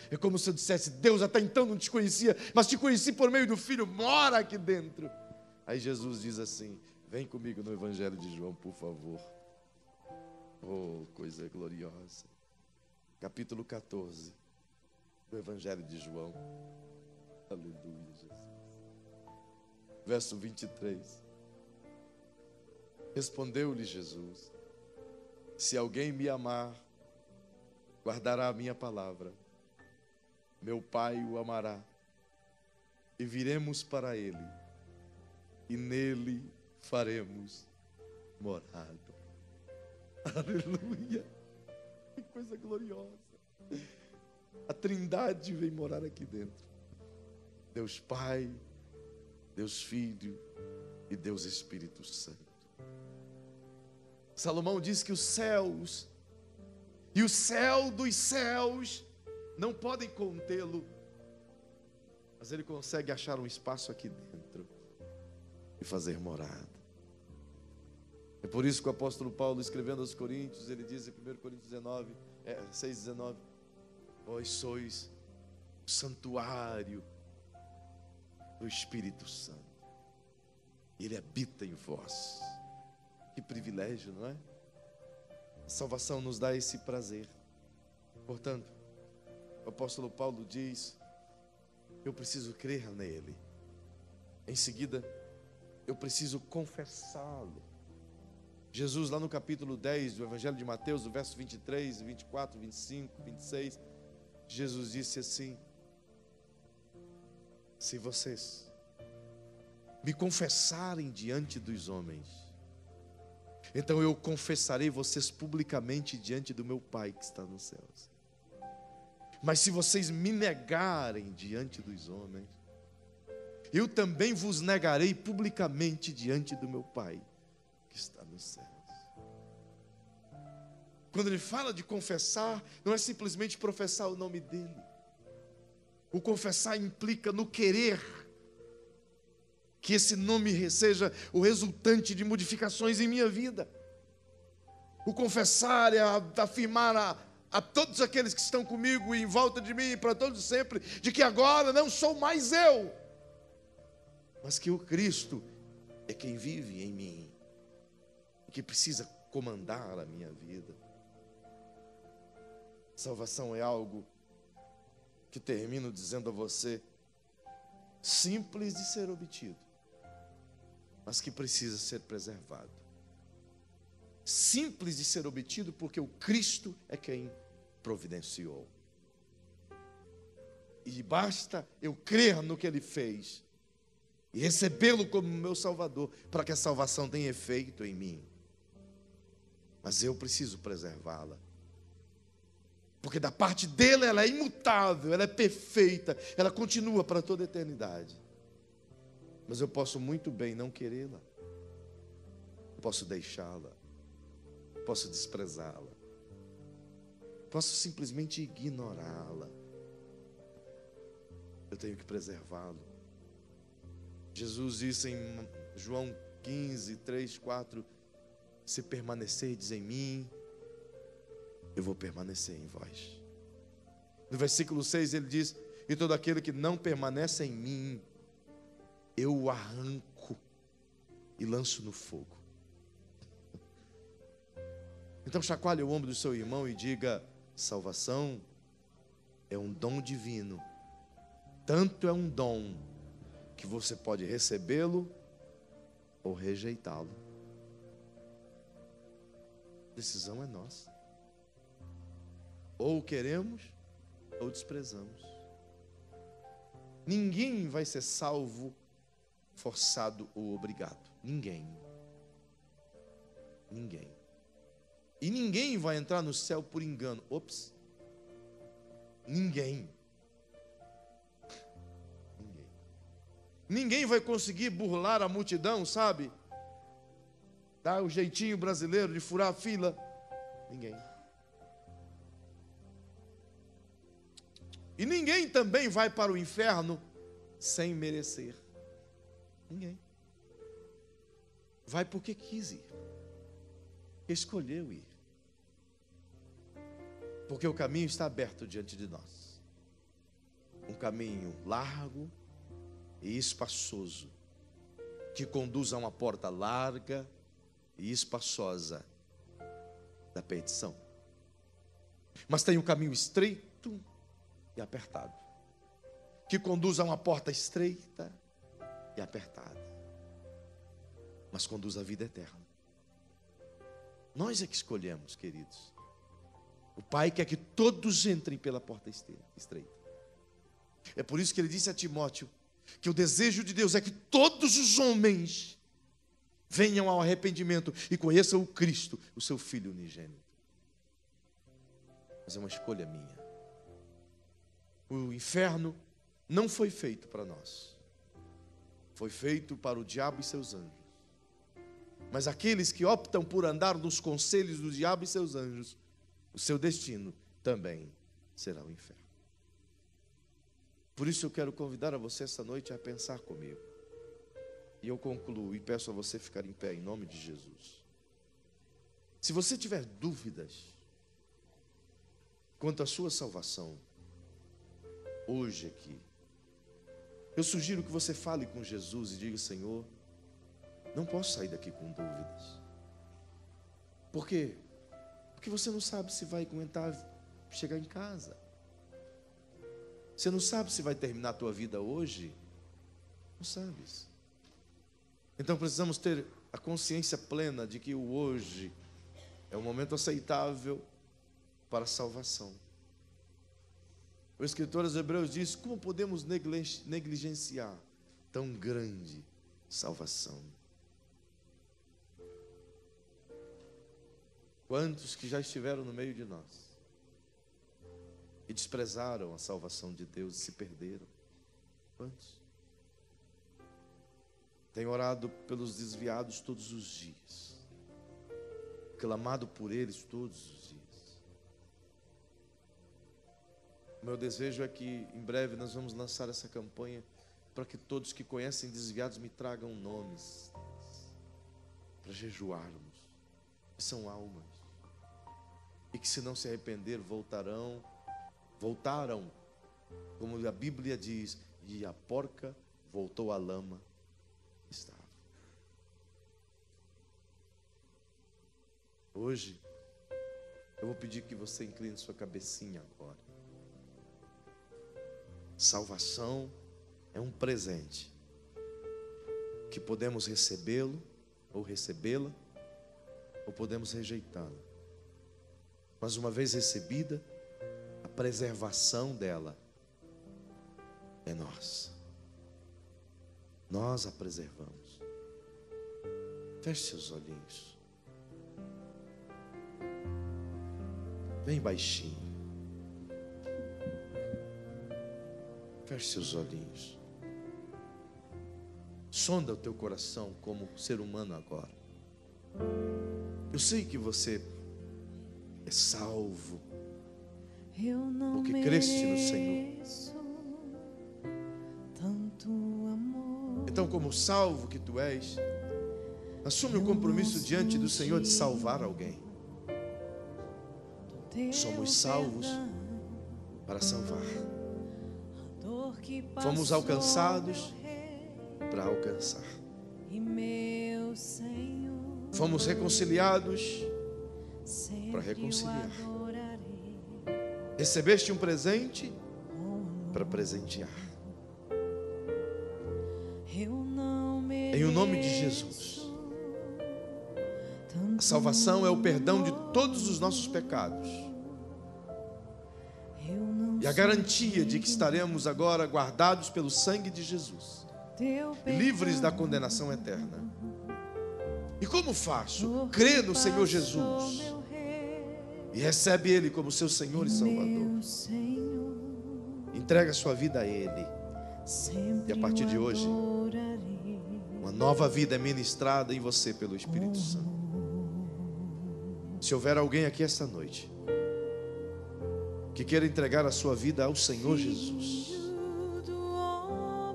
É como se eu dissesse, Deus, até então não te conhecia, mas te conheci por meio do Filho, mora aqui dentro. Aí Jesus diz assim, vem comigo no Evangelho de João, por favor. Oh, coisa gloriosa. Capítulo 14 do Evangelho de João. Aleluia, Jesus. verso 23. Respondeu-lhe Jesus: se alguém me amar, guardará a minha palavra. Meu Pai o amará, e viremos para ele, e nele faremos morada. Aleluia! Que coisa gloriosa! A Trindade vem morar aqui dentro. Deus Pai, Deus Filho e Deus Espírito Santo. Salomão diz que os céus e o céu dos céus não podem contê-lo, mas ele consegue achar um espaço aqui dentro e fazer morada. É por isso que o apóstolo Paulo, escrevendo aos Coríntios, ele diz em 1 Coríntios 6,19: vós sois o santuário do Espírito Santo, ele habita em vós. Que privilégio, não é? A salvação nos dá esse prazer. Portanto, o apóstolo Paulo diz: eu preciso crer nele. Em seguida, eu preciso confessá-lo. Jesus, lá no capítulo 10 do Evangelho de Mateus, do verso 23, 24, 25, 26, Jesus disse assim: se vocês me confessarem diante dos homens, então eu confessarei vocês publicamente diante do meu Pai que está nos céus. Mas se vocês me negarem diante dos homens, eu também vos negarei publicamente diante do meu Pai que está nos céus. Quando ele fala de confessar, não é simplesmente professar o nome dele. O confessar implica no querer que esse nome seja o resultante de modificações em minha vida. O confessar é afirmar a todos aqueles que estão comigo e em volta de mim, para todos sempre, de que agora não sou mais eu, mas que o Cristo é quem vive em mim, e que precisa comandar a minha vida. Salvação é algo que termino dizendo a você, simples de ser obtido, mas que precisa ser preservado. Simples de ser obtido porque o Cristo é quem providenciou. E basta eu crer no que Ele fez e recebê-lo como meu Salvador para que a salvação tenha efeito em mim. Mas eu preciso preservá-la, porque da parte dele ela é imutável, ela é perfeita, ela continua para toda a eternidade. Mas eu posso muito bem não querê-la, posso deixá-la, posso desprezá-la, posso simplesmente ignorá-la. Eu tenho que preservá-lo. Jesus disse em João 15, 3, 4: se permanecerdes em mim, eu vou permanecer em vós. No versículo 6 ele diz: e todo aquele que não permanece em mim, eu o arranco e lanço no fogo. Então chacoalhe o ombro do seu irmão e diga: salvação é um dom divino. Tanto é um dom que você pode recebê-lo ou rejeitá-lo. A decisão é nossa. Ou queremos ou desprezamos. Ninguém vai ser salvo forçado ou obrigado. Ninguém. Ninguém. E ninguém vai entrar no céu por engano. Ops. Ninguém. Ninguém. Ninguém vai conseguir burlar a multidão, sabe? Dar o jeitinho brasileiro de furar a fila. Ninguém. E ninguém também vai para o inferno sem merecer. Ninguém. Vai porque quis ir. Escolheu ir. Porque o caminho está aberto diante de nós. Um caminho largo e espaçoso, que conduz a uma porta larga e espaçosa da perdição. Mas tem um caminho estreito e apertado, que conduz a uma porta estreita e apertada. mas conduz à vida eterna. Nós é que escolhemos, queridos. O Pai quer que todos entrem pela porta estreita. É por isso que ele disse a Timóteo que o desejo de Deus é que todos os homens venham ao arrependimento e conheçam o Cristo, o seu Filho unigênito. Mas é uma escolha minha. O inferno não foi feito para nós. Foi feito para o diabo e seus anjos. Mas aqueles que optam por andar nos conselhos do diabo e seus anjos, o seu destino também será o inferno. Por isso eu quero convidar a você essa noite a pensar comigo. E eu concluo e peço a você ficar em pé em nome de Jesus. Se você tiver dúvidas quanto à sua salvação, hoje aqui, eu sugiro que você fale com Jesus e diga: Senhor, não posso sair daqui com dúvidas. Por quê? Porque você não sabe se vai aguentar chegar em casa. Você não sabe se vai terminar a tua vida hoje. Não sabes. Então precisamos ter a consciência plena de que o hoje é um momento aceitável para a salvação. O escritor aos Hebreus diz: como podemos negligenciar tão grande salvação? Quantos que já estiveram no meio de nós e desprezaram a salvação de Deus e se perderam? Quantos? Tenho orado pelos desviados todos os dias, clamado por eles todos os dias. O meu desejo é que em breve nós vamos lançar essa campanha para que todos que conhecem desviados me tragam nomes, para jejuarmos. São almas, e que se não se arrepender voltaram, como a Bíblia diz, e a porca voltou à lama que estava. Hoje eu vou pedir que você incline sua cabecinha agora. Salvação é um presente que podemos recebê-lo ou recebê-la, ou podemos rejeitá-la. Mas uma vez recebida, a preservação dela é nossa. Nós a preservamos. Feche seus olhinhos. Bem baixinho. Feche seus olhinhos. Sonda o teu coração como ser humano agora. Eu sei que você é salvo, porque creste no Senhor. Então, como salvo que tu és, assume o compromisso diante do Senhor de salvar alguém. Somos salvos para salvar. Fomos alcançados para alcançar. Fomos reconciliados para reconciliar. Recebeste um presente para presentear. Em o nome de Jesus. A salvação é o perdão de todos os nossos pecados. E a garantia de que estaremos agora guardados pelo sangue de Jesus, livres da condenação eterna. E como faço? Crê no Senhor Jesus e recebe Ele como seu Senhor e Salvador. Entrega a sua vida a Ele. E a partir de hoje, uma nova vida é ministrada em você pelo Espírito Santo. Se houver alguém aqui esta noite que queira entregar a sua vida ao Senhor Jesus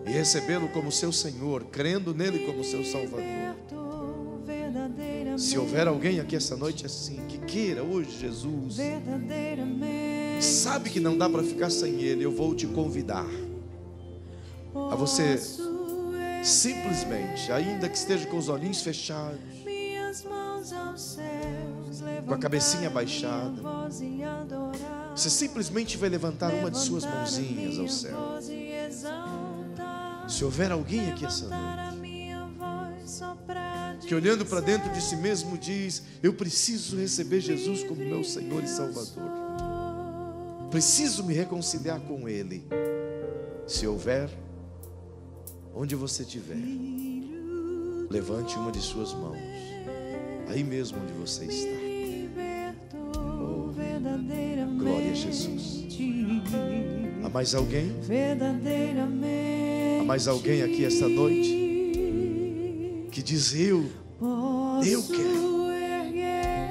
e recebê-lo como seu Senhor, crendo nele como seu Salvador. Se houver alguém aqui esta noite assim, que queira hoje Jesus, sabe que não dá para ficar sem Ele, eu vou te convidar a você simplesmente, ainda que esteja com os olhinhos fechados, com a cabecinha baixada, você simplesmente vai levantar uma de suas mãozinhas ao céu. Se houver alguém aqui essa noite que olhando para dentro de si mesmo diz: eu preciso receber Jesus como meu Senhor e Salvador. Preciso me reconciliar com Ele. Se houver, onde você estiver, levante uma de suas mãos, aí mesmo onde você está. Oh, glória a Jesus. Há mais alguém? Há mais alguém aqui esta noite que diz: eu quero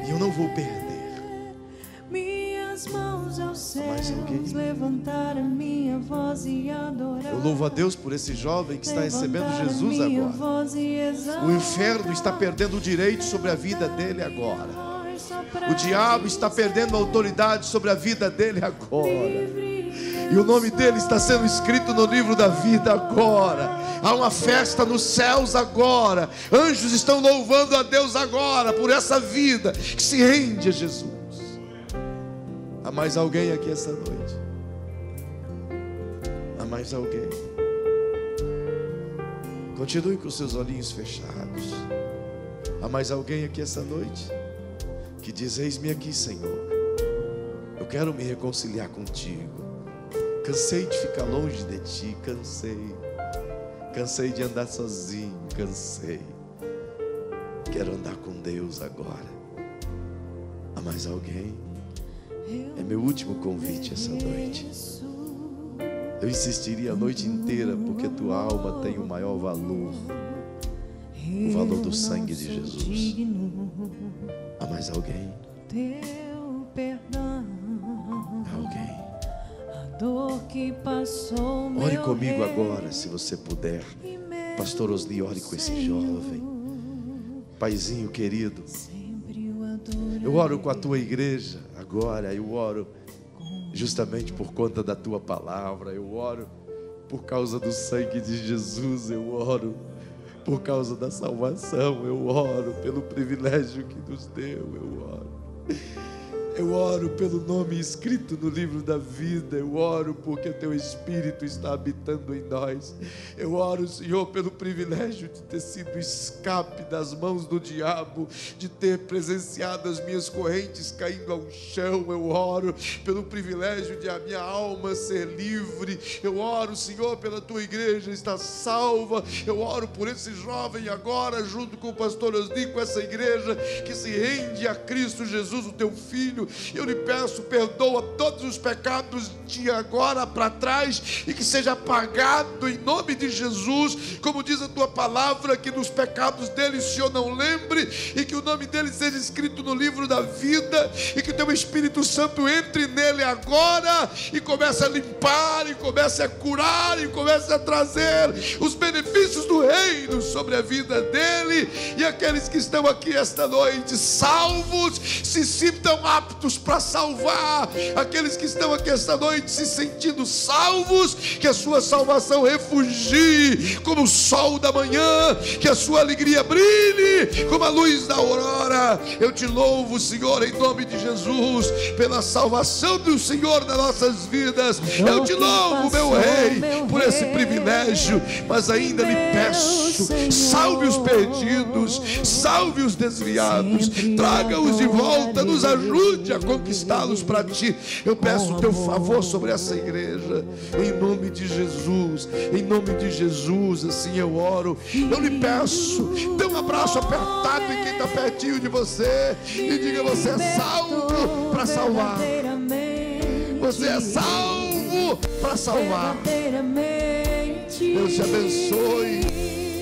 e eu não vou perder. Mais alguém? Eu louvo a Deus por esse jovem que está recebendo Jesus agora. O inferno está perdendo o direito sobre a vida dele agora. O diabo está perdendo a autoridade sobre a vida dele agora. E o nome dele está sendo escrito no livro da vida agora. Há uma festa nos céus agora. Anjos estão louvando a Deus agora por essa vida que se rende a Jesus. Há mais alguém aqui essa noite? Há mais alguém? Continue com seus olhinhos fechados. Há mais alguém aqui essa noite que diz: eis-me aqui, Senhor, eu quero me reconciliar contigo. Cansei de ficar longe de ti, cansei de andar sozinho, cansei. Quero andar com Deus agora. Há mais alguém? É meu último convite essa noite. Eu insistiria a noite inteira, porque tua alma tem o maior valor, o valor do sangue de Jesus. Há mais alguém? Há alguém? Ore comigo agora, se você puder. Pastor Osni, ore com esse jovem. Paizinho querido, eu oro com a tua igreja agora. Eu oro justamente por conta da tua palavra. Eu oro por causa do sangue de Jesus. Eu oro por causa da salvação. Eu oro pelo privilégio que nos deu. Eu oro pelo nome escrito no livro da vida. Eu oro porque teu Espírito está habitando em nós. Eu oro, Senhor, pelo privilégio de ter sido escape das mãos do diabo, de ter presenciado as minhas correntes caindo ao chão. Eu oro pelo privilégio de a minha alma ser livre. Eu oro, Senhor, pela tua igreja estar salva. Eu oro por esse jovem agora, junto com o pastor Osni, com essa igreja que se rende a Cristo Jesus, o teu Filho. Eu lhe peço, perdoa todos os pecados de agora para trás, e que seja apagado em nome de Jesus, como diz a tua palavra, que nos pecados dele o Senhor não lembre, e que o nome dele seja escrito no livro da vida, e que o teu Espírito Santo entre nele agora e comece a limpar, e comece a curar, e comece a trazer os benefícios do reino sobre a vida dele. E aqueles que estão aqui esta noite salvos, se sintam aptos para salvar. Aqueles que estão aqui esta noite se sentindo salvos, que a sua salvação refugie como o sol da manhã, que a sua alegria brilhe como a luz da aurora. Eu te louvo, Senhor, em nome de Jesus, pela salvação do Senhor nas nossas vidas. Eu te louvo, meu Rei, por esse privilégio. Mas ainda lhe peço, salve os perdidos, salve os desviados, traga-os de volta, nos ajude a conquistá-los para ti. Eu peço o teu favor sobre essa igreja, em nome de Jesus, em nome de Jesus. Assim eu oro. Eu lhe peço, dê um abraço apertado em quem está pertinho de você e diga: você é salvo para salvar. Você é salvo para salvar. Deus te abençoe.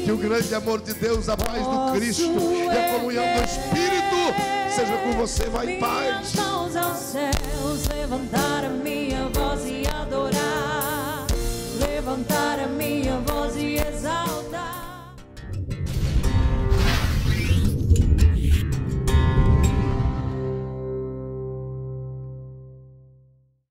Que o grande amor de Deus, a paz do Cristo e a comunhão do Espírito seja com você. Vai em paz. Mãos aos céus, levantar a minha voz e adorar, levantar a minha voz e exaltar.